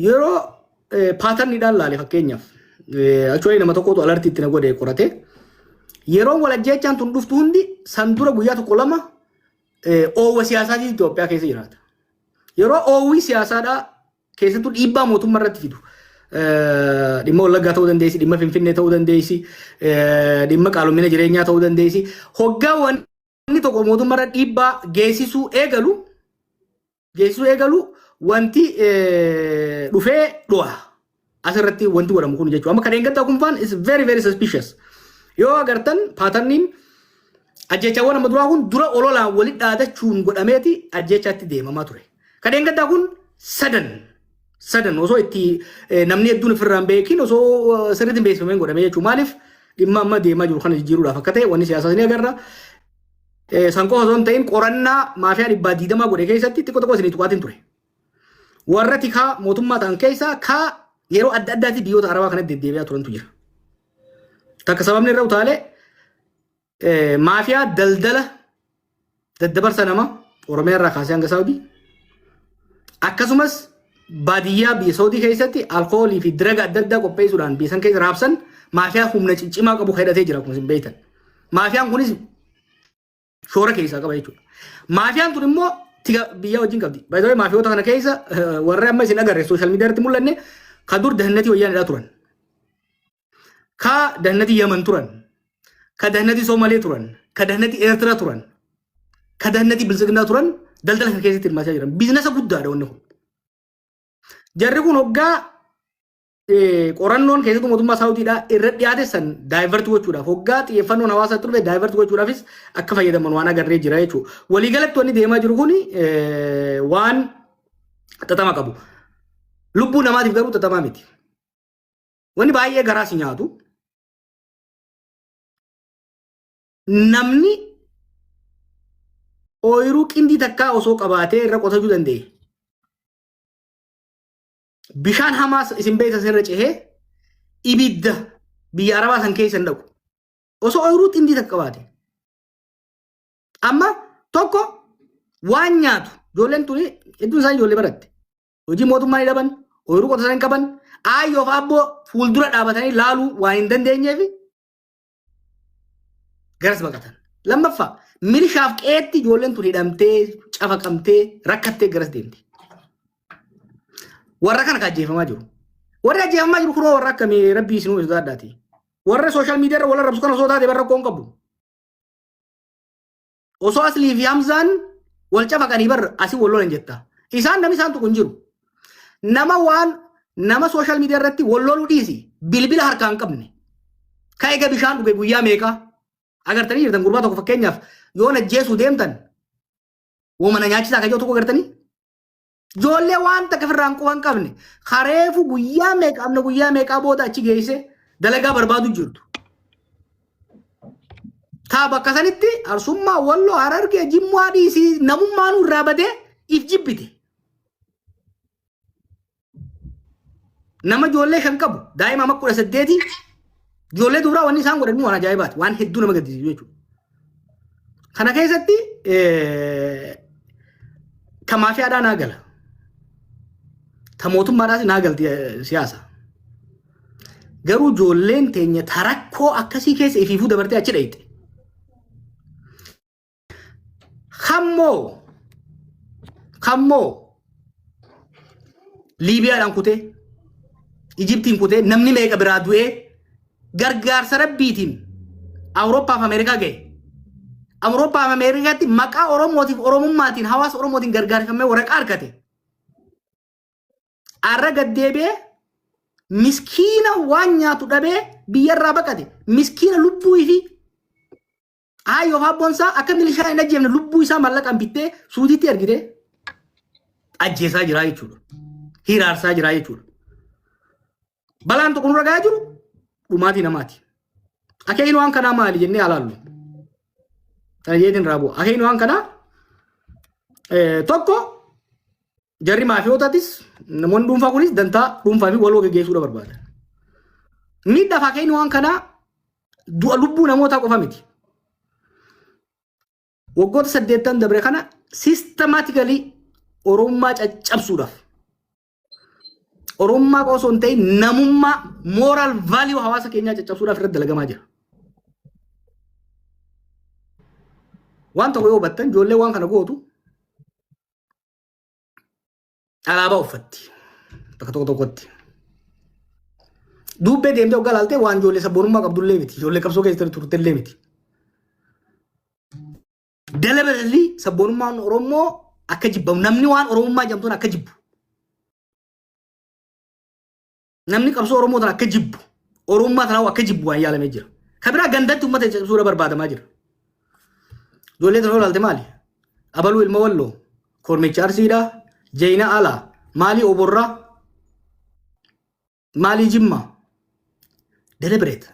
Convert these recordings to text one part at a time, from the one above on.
yeroo pattern dhaan laale fakkeenyaaf actually nama tokkotu alertii itti na godhe qorate yeroo wal ajjeechaan tun dhuftu hundi san dura guyyaa tokko lama oowwa siyaasaati Itoophiyaa keessa jiraata. Yeroo oowwi siyaasaadha keessattuu dhiibbaa mootummaa irratti fidu. Dhimma wallaggaa ta'uu dandeessi, dhimma finfinnee ta'uu dandeessi, dhimma qaalomina jireenyaa ta'uu dandeessi. Hoggaa wanni tokko mootummaa irra dhiibbaa geessisuu eegalu wanti dhufee dhu'a. Asirratti wanti godhamu kun jechuudha. Amma kan eeggataa kun faan is very very suspicious. Yoo agartan paatarniin ajjeechawwan amma duraa kun dura ololaan walitti dhaadachuun godhameeti ajjeechaatti deemamaa ture. Kan eeggataa kun sadan osoo itti namni hedduun ofirraan beekin osoo sirriitti beeksifameen godhamee jechuudha. Maaliif dhimma amma deemaa jiru kana jijjiiruudhaaf akka ta'e wanni siyaasaa ni agarra. Sanqoo osoo hin ta'in qorannaa maafiyaa 220 godhe keessatti xiqqoo tokko isinii tuqaatiin ture. Warra tikaa mootummaa ta'an keessaa kaa yeroo adda addaatti biyyoota arabaa kanatti deddeebi'aa turantu jira. Takka sababni irra utaalee maafiyaa daldala daddabarsa nama Oromiyaa irraa kaasee hanga Saawudii akkasumas baadiyyaa biyya Saawudii keessatti alkoolii fi diraga adda addaa qopheessuudhaan biyya san keessa raabsan maafiyaa humna ciccimaa qabu hidhatee jira akkuma isin beektan. Maafiyaan kunis shoora keessaa qaba jechuudha. Maafiyaan tun immoo tiga biyya wajjin qabdi. Baay'ee maafiyoota kana keessa warra amma isin agarre sooshaal miidiyaa irratti mul'anne ka dur dahannatii wayyaanidhaa turan. Ka dahannatii Yaman turan. Ka dahannatii Soomalee turan. Ka dahannatii Eertiraa turan. Ka dahannatii Bilisiginaa turan daldala kana keessatti hirmaachaa jiran. Biizinasa guddaadha wanni kun. Jarri kun hoggaa qorannoon keessattuu mootummaa Saawudiidhaa irra dhiyaate san daayivartii gochuudhaaf hoggaa xiyyeeffannoon hawaasaa turre daayivartii gochuudhaafis akka fayyadaman waan agarree jira jechuudha. Waliigalatti wanni deemaa jiru kun waan xaxama qabu. Lubbuu namaatiif garuu xaxamaa miti. Wanni baay'ee garaa si nyaatu namni ooyiruu qindii takkaa osoo qabaatee irra qotachuu danda'e. Bishaan hamaas isin beektan irra cehee ibidda biyya arabaa san keessa hin dhaqu. Osoo ooyiruu qindii takka qabaate. Amma tokko waan nyaatu ijoolleen tuni hedduun isaanii ijoollee baratte. Hojii mootummaa ni dhaban, ooyiruu qotan hin qaban, aayyoof abboo fuuldura dhaabatanii laaluu waan hin dandeenyeef garas baqatan. Lammaffaa milishaaf qeetti ijoolleen tun hidhamtee, cafaqamtee, rakkattee garas deemti. Warra kana ajjeefamaa jiru. Warri ajjeefamaa jiru kunoo warra akkamii rabbii isinuu isa addaati. Warra sooshaal miidiyaa irra wal arrabsu kana osoo taate barra koon qabu. Osoo Aslii fi Hamzaan wal cafaqanii barra asii wal lolan jetta. Isaan namni isaan tokko hin jiru. Nama sooshaal miidiyaa irratti wal loluu dhiisi bilbila harkaa hin qabne. Ka eega bishaan dhuge guyyaa meeqa? Agartanii jirtan gurbaa tokko fakkeenyaaf yoo ajjeesuu deemtan woomana nyaachisaa kan jiru tokko agartanii. Ijoollee waan takka firraan quban qabne kareefu guyyaa meeqaa booda achi geesse dalagaa barbaadu jirtu. Taa bakka sanitti arsummaa walloo Harargee Jimmaa dhiisii namummaan irraa badee if jibbite. Nama ijoollee shan qabu daa'ima amma 18 ijoollee duraa wanni isaan godhan waan ajaa'ibaati waan hedduu nama gaddisiisu jechuudha. Kana keessatti ka maafiyaadhaa naa gala. Ta mootummaadhaas naa galti siyaasa. Garuu ijoolleen teenya tarakkoo akkasii keessa ifiifuu dabartee achi dhayite. Kammoo Liibiyaadhaan kutee Ijiptiin kutee namni meeqa biraa du'ee gargaarsa rabbiitiin Awurooppaa fi Ameerikaa ga'e. Awurooppaa fi Ameerikaatti maqaa Oromootiif Oromummaatiin hawaasa Oromootiin gargaarfamee waraqaa argate. Arra gaddeebi'ee miskiina waan nyaatu dhabee biyyarraa baqate. Miskiina lubbuu fi ayyoo habboonsaa akka milishaa hin ajjeefne lubbuu isaa mallaqaan bittee suutiitti ergitee ajjeesaa jira jechuudha. Hiraarsaa jira jechuudha. Balaan tokko nurra gahaa jiru dhumaatii namaati. Akeekni waan kanaa maali jennee alaallu. Kana jeetiin raaboo. Akeekni waan kanaa tokko jarri maafiyootatis namoonni dhuunfaa kunis dantaa dhuunfaa fi waloo gaggeessuudha barbaada. Miidhaaf akeekni waan kanaa du'a lubbuu namootaa qofa miti. Waggoota 8 dabre kana systematically Oromummaa caccabsuudhaaf Oromummaa qoosoo hin ta'in namummaa moral value hawaasa keenyaa caccabsuudhaaf irratti dalagamaa jira. Waan tokko yoo hubattan ijoollee waan kana gootu alaabaa uffatti bakka tokko tokkotti. Dubbee deemtee hoggaa laaltee waan ijoollee sabboonummaa qabdullee miti. Ijoollee qabsoo keessatti turtellee miti. Deliberately sabboonummaan Oromoo akka jibbamu namni waan Oromummaa jedhamtuun akka jibbu. Namni qabsoo Oromoo tan akka jibbu. Oromummaa tanaa akka jibbu waan yaalamee jira. Kabiraa gandatti uummata cabsuudha barbaadamaa jira. Ijoollee tan olaalte maali? Abaluu ilma walloo, kormicha arsiidhaa, jeyna alaa, maali oborraa, maali jimmaa. Deliberate.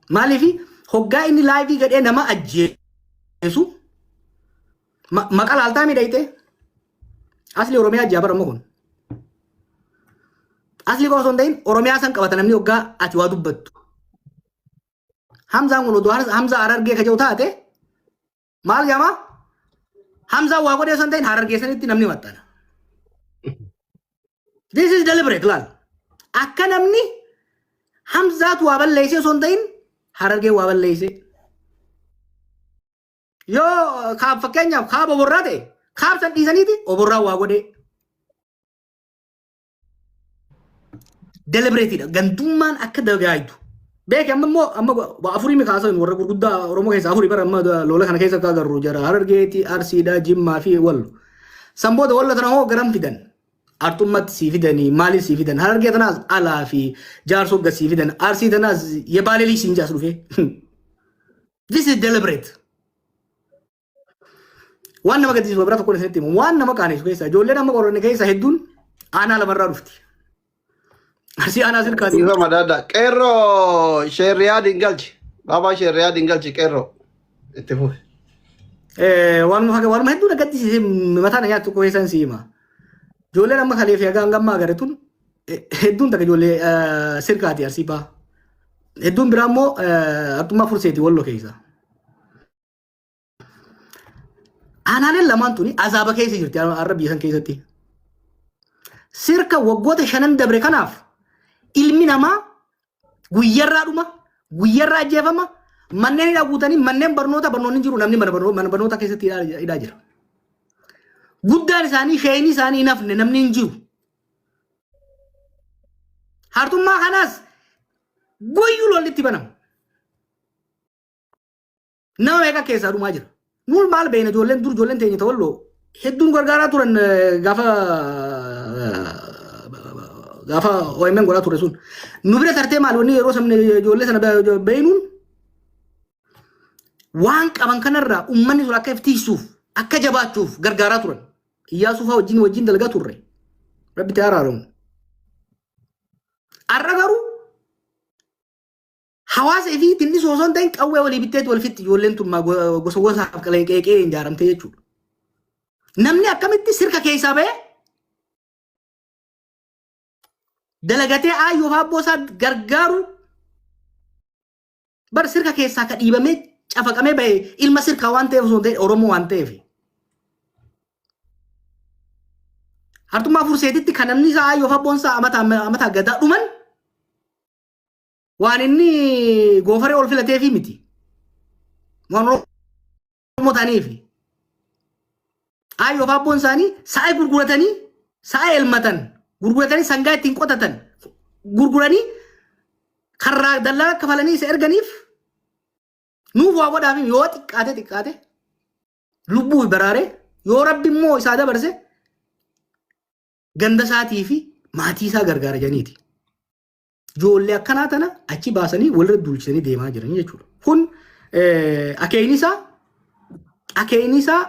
Maaliifi hoggaa inni laayivii gadhee nama ajjeesu maqaa laaltaa miidhayte asli Oromiyaa ajjaa amma kun. Asli qoosoo hin ta'in Oromiyaa san qabata namni hoggaa ati waa dubbattu. Hamzaan kun oduu Hamzaa Harargee ka jiru taate maal jedhama? Hamzaan waa godhee osoo hin ta'in Harargee sanitti namni maxxana. This is deliberate laal. Akka namni Hamzaatu waa balleessee osoo hin ta'in Harargee waa balleessee. Yoo kaab fakkeenyaaf kaaba oborraa ta'e kaab san dhiisaniiti oborraa waa godhee. Deliberateedha. Gandummaan akka dagaayitu. Beeki amma afurii mikaasa warra gurguddaa Oromoo keessa afurii bara amma lola kana keessa akka agarru jira. Harargeeti, Arsiidhaa, Jimmaa fi Wallo. Sanboota Wallo tana hoo garam fidan. Artummatti sii fidanii maaliif sii fidan. Harargee tanaas alaa fi jaarsoo gas sii fidan. Arsii tanaas yebaaleelii siin jaas dhufe. This is deliberate. Waan nama gaddisiisu bira tokko isinitti himu. Waan nama qaaneessu keessa ijoolleen amma qoranne keessa hedduun aanaa lamarraa dhufti. Arsii aanaa sirkaati. Isa madada. Qeerroo sheerriyaa dingalchi. Baabaa sheerriyaa dingalchi qeerroo. Itti fufi. Waanuma hedduu gaddisiisee mataa na nyaattu keessan si hima. Ijoolleen amma kalee fi hagaan gammaa agartuun hedduun takka ijoollee sirkaati arsii ba'a. Hedduun biraa immoo artummaa furseeti Walloo keessa. Aanaaleen lamaan tuni azaaba keessa jirti har'a biyya san keessatti. Sirka waggoota 5 dabre kanaaf ilmi namaa guyyarraa dhuma, guyyarraa ajjeefama, manneen hidhaa guutanii manneen barnoonni jiru namni mana barnoota keessatti hidhaa jira. Guddaan isaanii shayinii isaanii hin hafne namni hin jiru. Hartummaa kanaas guyyuu lollitti banama. Nama meeqa keessaa dhumaa jira. Nuun maal beeyna ijoolleen teenya Walloo hedduun gargaaraa turan gaafa OMN godhaa ture sun. Nu bira tartee maal wanni yeroo sabni ijoollee sana beeynuun waan qaban kanarraa uummanni sun akka iftiisuuf akka jabaachuuf gargaaraa turan. Iyyaasuu fa'aa wajjin dalagaa turre. Rabbi ta'e araaramu. Har'a garuu hawaasa fi tinni osoo hin ta'in qawwee walii bitteetti wal fitti ijoolleen tun gosa gosaaf qeeqee ijaaramtee jechuudha. Namni akkamitti sirka keessaa ba'ee dalagatee aayyoo fi abboo isaa gargaaru bar sirka keessaa ka dhiibamee cafaqamee ba'e ilma sirkaa waan ta'eef osoo hin ta'in Oromoo waan ta'eef. Hartummaa furseetitti kan namni isaa aayyoo fi abboon isaa amataa gadaa dhuman waan inni goofaree ol filateefi miti. Waan Oromoo ta'aniifi. Aayyoo fi abboon isaanii sa'a gurguratanii sa'a elmatan gurguratanii sangaa ittiin qotatan gurguranii karraa dallaa kafalanii isa erganiif nuuf waa godhaaf yoo xiqqaate lubbuu baraaree yoo rabbi immoo isaa dabarse ganda isaatii fi maatii isaa gargaara janiiti. Ijoollee akkanaa tana achi baasanii walirra duulchisanii deemaa jiran jechuudha. Kun akeekni isaa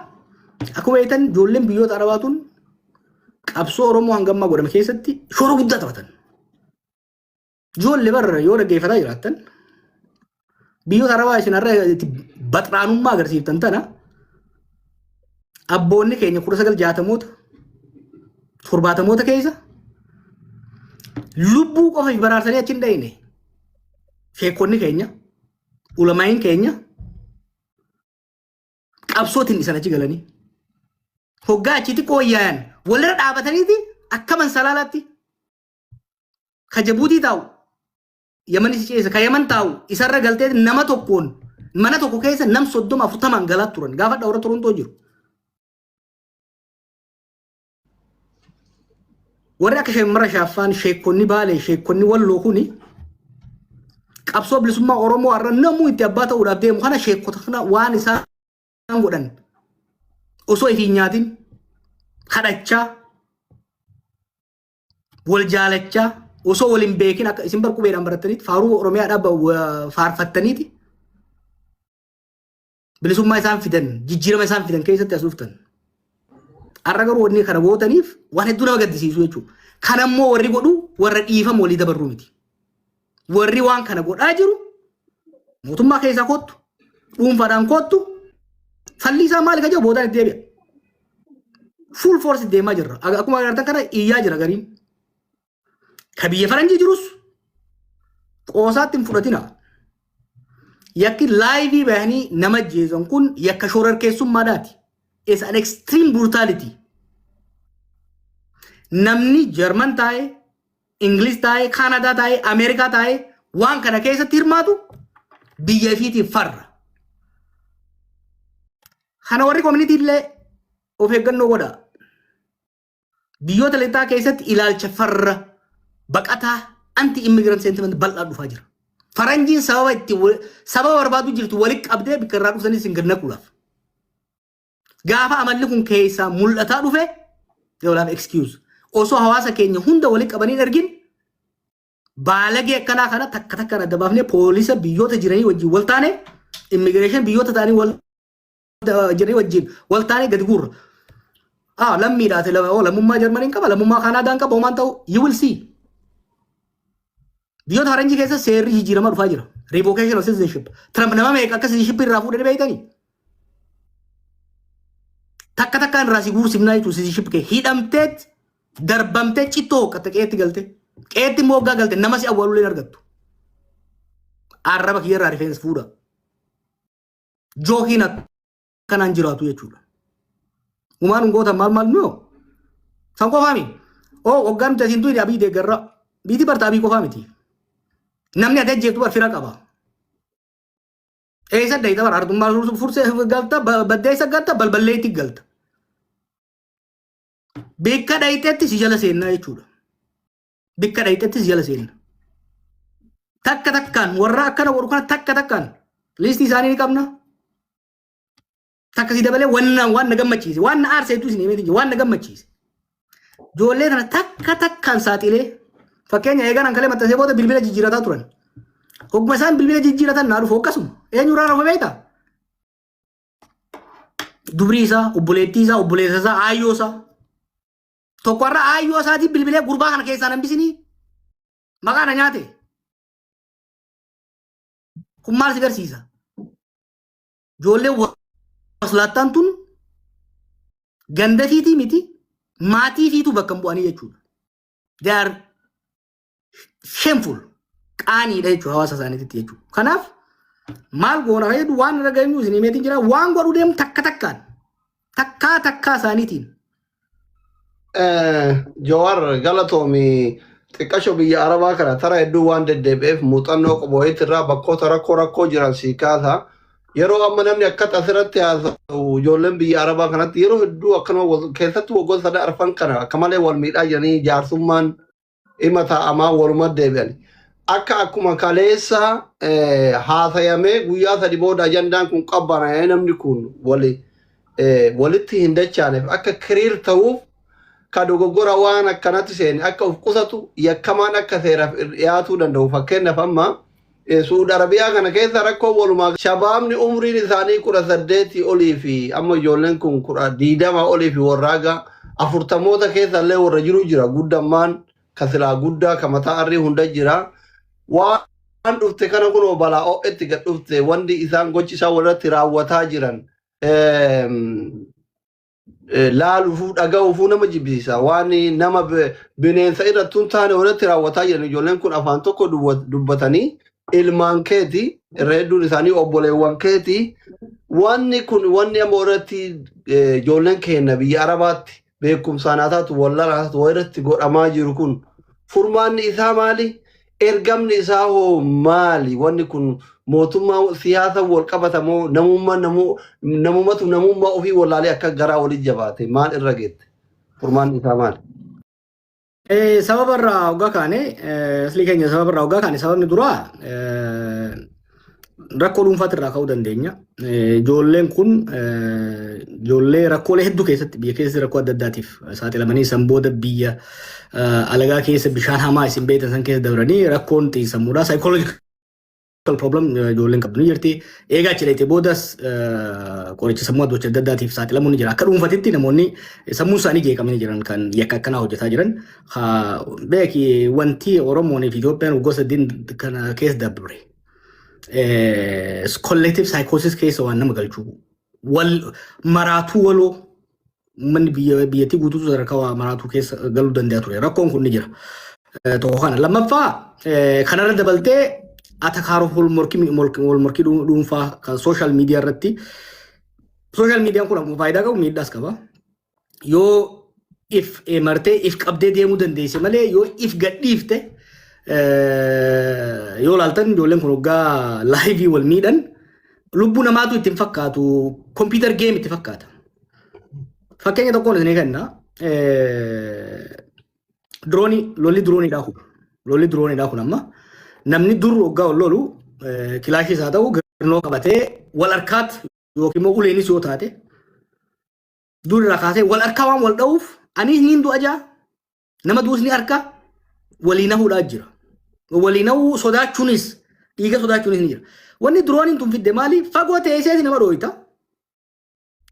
akkuma beektan ijoolleen biyyoota Arabaatuun qabsoo Oromoo hangammaa godhame keessatti shoora guddaa taphatan. Ijoollee barra yoo dhaggeeffataa jiraattan biyyoota Arabaa isin har'a itti baxraanummaa agarsiiftan tana abboonni keenya 1960moota 70moota keessa lubbuu qofa baraarsanii achi hin dhayine. Sheekonni keenya, ulamaayin keenya qabsootiin isan achi galanii. Hoggaa achitti qooyyaayan walirra dhaabataniiti akka mansalaalaatti ka Jabuutii taa'u Yamanis ceesa ka Yaman taa'u isarra galtee nama tokkoon mana tokko keessa nam 30-40 galaa turan gaafa dhawra Torontoo jiru. Warri akka Sheemmara Shaaffaan sheekonni Baalee sheekonni Walloo kuni qabsoo bilisummaa Oromoo har'a namuu itti abbaa ta'uudhaaf deemu kana sheekota kana waan isaan godhan osoo itti nyaatin kadhachaa wal jaalachaa osoo waliin beekin akka isin barqubeedhaan barattaniiti faaruu Oromiyaadhaaf faarfattaniiti bilisummaa isaan fidan jijjiirama isaan fidan keessatti as dhuftan. Har'a garuu wanni kana gootaniif waan hedduu nama gaddisiisu jechuudha. Kan ammoo warri godhu warra dhiifama walii dabarruu miti. Warri waan kana godhaa jiru mootummaa keessaa kottu dhuunfaadhaan kottu falli isaa maali ka jiru boodaan itti deebi'a. Full force deemaa jirra. Akkuma agartan kana iyyaa jira gariin. Ka biyya faranjii jirus qoosaatti hin fudhatina. Yakki laayivii bahanii nama jeesan kun yakka shororkeessummaadhaati. It's an extreme brutality. Namni German taa'e, English taa'e, Canada taa'e, America taa'e waan kana keessatti hirmaatu biyya ifiitiif farra. Kana warri community illee of eeggannoo godha. Biyyoota lixaa keessatti ilaalcha farra baqataa anti-immigrant sentiment bal'aa dhufaa jira. Faranjiin sababa barbaadu jirtu walitti qabdee bikka irraa dhufsanis hin gannaquudhaaf. Gaafa amalli kun keessaa mul'ataa dhufe they will have excuse. Osoo hawaasa keenya hunda walitti qabanii argin baalagee akkanaa kana takka takkaan adda baafnee poolisa biyyoota jiranii wajjin wal taane immigreeshin biyyoota ta'anii jiranii wajjin wal taane gadi guurra. Lammiidhaate lammummaa Jarmaniin qaba lammummaa Kaanaadaan qaba homaan ta'u you will see. Biyyoota faranjii keessa seerri jijjiiramaa dhufaa jira. Revocation of citizenship. Trump nama meeqa akka citizenship irraa fuudhanii beeytanii? Takka takkaan irraa si guursimnaa jechuun citizenship kee hidhamteet darbamtee cittoo hooqqatte qeetti galte qeetti immoo hoggaa galte nama si awwaalulee argattu. Arraba kiyya irraa rifeensa fuudha. Jookiin akkanaan jiraatu jechuudha. Umaan hungoota maal nuyoo? San qofaa mi? Hoggaan nuti asiin tuyni abii deeggarraa. Biitii bartaa abii qofaa miti. Namni ati ajjeeftu barfira qaba. Eessa dayita bara artummaa fursee galta baddeessa galta balballeetti galta. Bikka dhayiteetti si jala seennaa jechuudha. Bikka dhayiteetti si jala seenna. Takka takkaan warra akkana godhu kana takka takkaan liistii isaanii ni qabna. Takka si dabalee waan na gammachiise waan na aarseetu isin himeeti waan na gammachiise. Ijoollee kana takka takkaan saaxilee fakkeenya eegan kalee maxxansee booda bilbila jijjiirataa turan. Hogguma isaan bilbila jijjiiratan naa dhufu akkasuma eenyurraa rafa beektaa? Dubrii isaa, obboleettii isaa, obboleessa isaa, aayyoo isaa. Tokko irraa aayyoo isaatii bilbilee gurbaa kana keessaa nambisinii maqaan nyaate. Kun maal si garsiisa? Ijoollee waslaattaan tun ganda fiitii miti maatii fiituu bakka hin bu'anii jechuudha. They are shameful. Qaaniidha jechuudha hawaasa isaaniitti jechuudha. Kanaaf maal goona fayyadu waan irra geenyu isin himeetiin jira waan godhu deemu takka takkaa isaaniitiin. Jawar galatoomi xiqqasho biyya Arabaa kana tara hedduu waan deddeebi'eef muuxannoo qobooyitti irraa bakkoota rakkoo jiran sii kaasa. Yeroo amma namni akkata asirratti haasa'u ijoolleen biyya Arabaa kanatti yeroo hedduu akkanuma keessatti waggoota sadii arfan kana akka malee wal miidhaa jiranii jaarsummaan dhimma taa'amaa waluma deebi'an. Akkuma kaleessa haasayamee guyyaa sadi booda ajandaan kun qabbanee namni kun walitti hin dachaaneef akka kiriir ta'uuf ka dogoggora waan akkanatti seene akka of qusatu yakkamaan akka seeraaf dhiyaatuu danda'u fakkeenyaaf amma Suudi Arabiyaa kana keessa rakkoo walumaa shabaabni umriin isaanii 18 olii fi amma ijoolleen kun 20 olii fi warraaga 40 keessa illee warra jiru jira guddammaan kasilaa guddaa kamataa arrii hunda jira waan dhufte kana kunoo balaa o'etti gad dhufte wanti isaan gochi isaa walirratti raawwataa jiran laaluufuu dhaga'uufuu nama jibbisiisa waan nama bineensa irratti hin taane walirratti raawwataa jiran ijoolleen kun afaan tokko dubbatanii ilmaan keeti irra hedduun isaanii obboleewwan keeti wanni kun wanni amma irratti ijoolleen keenya biyya Arabaatti beekumsaan haa taatu wallaalaa haa taatu walirratti godhamaa jiru kun furmaanni isaa maali? Ergamni isaa hoo maali? Wanni kun mootummaa siyaasa wal qabatamoo namummaatu namummaa ofii wallaalee akka garaa walitti jabaate maal irra geette? Furmaanni isaa maali? Sababa irraa hoggaa kaane asli keenya sababa irraa hoggaa kaane sababni duraa rakkoo dhuunfaati irraa ka'uu dandeenya. Ijoolleen kun ijoollee rakkoolee hedduu keessatti biyya keessatti rakkoo adda addaatiif saaxilamanii san booda biyya alagaa keessa bishaan hamaa isin beektan san keessa dabranii rakkoon xiinsammuudhaa psychological problem ijoolleen qabdu ni jirti. Eegaa achi boodas qoricha sammuu adda addaatiif saaxilamuun ni jira. Akka dhuunfatitti namoonni sammuu isaanii jeeqamanii jiran kan yakka akkanaa hojjetaa jiran beeki wanti Oromoon fi Itoophiyaan gosa kana keessa dabre. Collective psychosis keessa waan nama galchuu wal maraatuu waloo manni biyyattii guutuu sadarkaa maraatuu keessa galuu danda'a ture. Rakkoon kun ni jira. Tokko kana lammaffaa kanarra dabaltee atakaaruu wal morkii dhuunfaa kan social media irratti social media kun faayidaa qabu miidhaas qaba. Yoo if martee if qabdee deemuu dandeesse malee yoo if gadhiifte yoo laaltan ijoolleen kun hoggaa laayivii wal miidhan lubbuu namaatu ittiin fakkaatu kompiitar geem itti fakkaata. Fakkeenya tokkoon isin kenna droonii lolli drooniidhaa kun amma namni dur hoggaa ol lolu kilaashii isaa ta'u garnoo qabatee wal harkaatti yookiin immoo uleenis yoo taate dur irraa kaasee wal harkaa waan wal dha'uuf anis niin du'a jaa nama duus ni harka waliin hafuudhaa jira. Waliin hafuu sodaachuunis dhiiga sodaachuunis ni jira. Wanni drooniin tun fidde maali? Fagoo teessees nama dhooyita.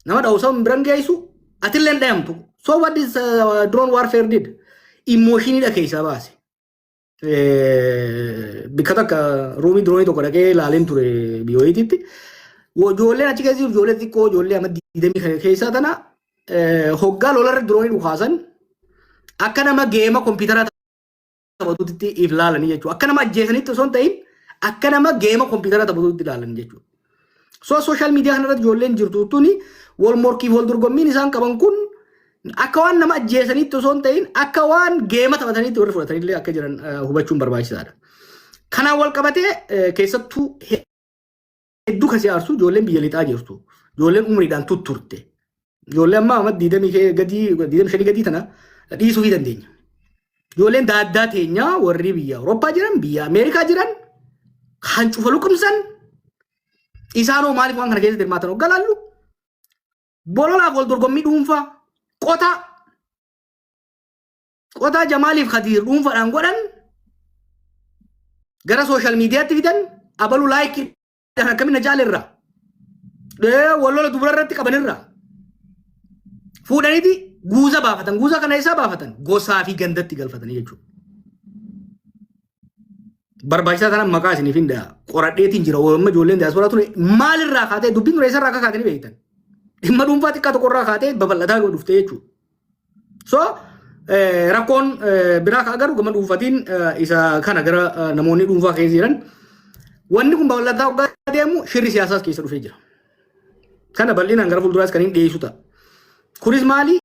Nama dhawusa biran geessu atillee hin dhayamtu. So what is drone warfare did? Emotionidha keessaa baase. Bikka takka ruumii droonii tokko dhaqee ilaaleen ture biyyoititti. Ijoolleen achi keessa ijoollee xiqqoo ijoollee amma 20 keessaa tana hoggaa lolarra droonii dhukaasan akka nama geema kompiitara taphatutti if ilaalanii jechuudha. Akka nama ajjeesanitti osoo hin ta'in akka nama geema kompiitara taphatutti ilaalanii jechuudha. So social media kanarratti ijoolleen jirtuutuuni wal morkiif wal dorgommiin isaan qaban kun akka waan nama ajjeesanitti osoo hin ta'in akka waan geema taphatanitti warri fudhatanillee akka jiran hubachuun barbaachisaadha. Kanaan wal qabatee keessattuu hedduu kasi aarsu ijoolleen biyya lixaa jirtu. Ijoolleen umriidhaan tutturte. Ijoolleen amma 25 gadii tana dhiisuu fi dandeenya. Ijoolleen daaddaa teenyaa warri biyya Awurooppaa jiran biyya Ameerikaa jiran kan cufa luqumsan isaanoo maaliif waan kana keessatti hirmaatan hoggalaallu bololaaf wal dorgommii dhuunfaa qotaa Jamaaliif Khadiir dhuunfaadhaan godhan gara social miidiyaatti fidan abaluu laayikii akkamina jaalirra wallola dubara irratti qabanirra fuudhaniiti guuza baafatan guuza kana isaa baafatan gosaa fi gandatti galfatanii jechuudha. Barbaachisaa tanan maqaa isiniif hin dha'a qoradheetiin jira oolma ijoolleen diyaasporaa ture maalirraa kaatee dubbiin ture isarraa akka kaatanii beektan dhimma dhuunfaa xiqqaa tokkorraa kaatee babal'ataa dhufte jechuudha. So rakkoon biraa ka agarru gama dhuunfatiin isa kana gara namoonni dhuunfaa keessa jiran wanni kun babal'ataa hoggaa deemu shirri siyaasaas keessa dhufee jira. Kana bal'inaan gara fuulduraas kan hin dhiyeessu ta'a. Kunis maali?